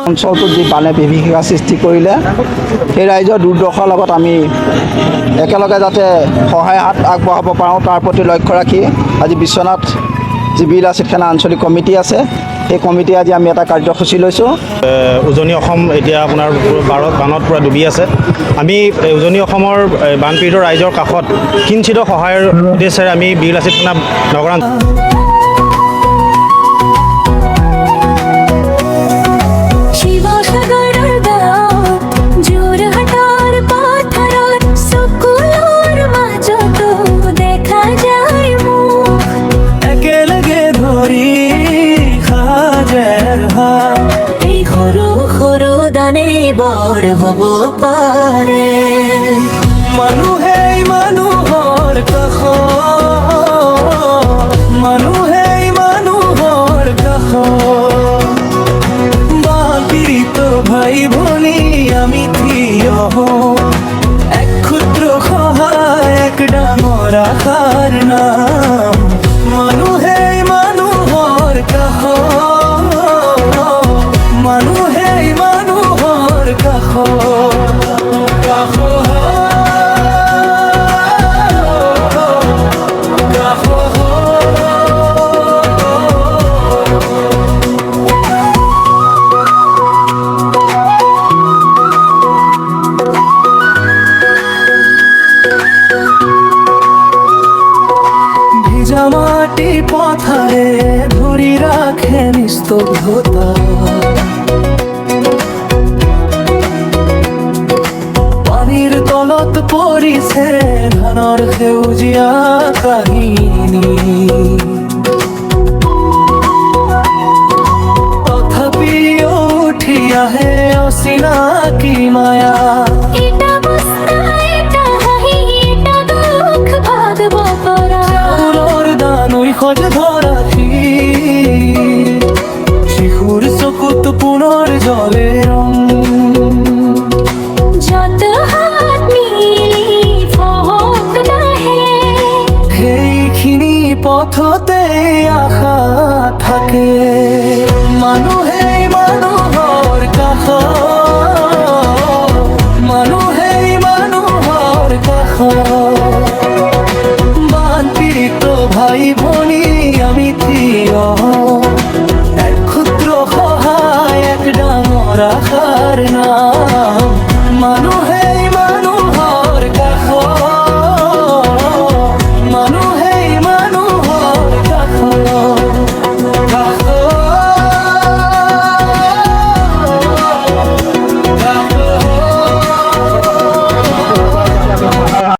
অঞ্চলটোত যি বানে বিভীষিকা সৃষ্টি কৰিলে সেই ৰাইজৰ দুৰ্দশাৰ লগত আমি একেলগে যাতে সহায় হাত আগবঢ়াব পাৰোঁ তাৰ প্ৰতি লক্ষ্য ৰাখি আজি বিশ্বনাথ যি বীৰ লাচিত সেনা আঞ্চলিক কমিটি আছে সেই কমিটি আজি আমি এটা কাৰ্যসূচী লৈছোঁ। উজনি অসম এতিয়া আপোনাৰ বানত পূৰা ডুবি আছে। আমি উজনি অসমৰ বানপীড়িত ৰাইজৰ কাষত কিঞ্চিত সহায়ৰ উদ্দেশ্যেৰে আমি বীৰ লাচিত সেনা নগৰাঞ্চল বড় হব পাৰে মানুহে মানুহৰ কাষ মানুহে মানুহৰ কাষ বানপীড়িত ভাই ভনী আমি থিয় এক ক্ষুদ্ৰ সহায় এক ডাঙৰ আশাৰ নাম মানুহে মানুহৰ কাষ মানুহে মানুহৰ কাষ ভিজা মাটি পথাৰে ধৰি ৰাখে নিস্তব্ধতা পানীৰ তলত পৰিছে ধানৰ সেউজীয়া কাহিনী তথাপিও উঠি আহে অচিনাকি মায়া খোঁজ ধরাছি শিশুর চকুত পুনৰ জলে ৰং যত হাত মিলি ফহক নাহে সেইখিনি পথতে আশা থাকে মানুহে মানুহৰ কাষ মানুহে মানুহৰ কাষ বানপীড়িত ভাই ভনী আমি থিয় এক ক্ষুদ্ৰ সহায় এক ডাঙৰ আশাৰ নাম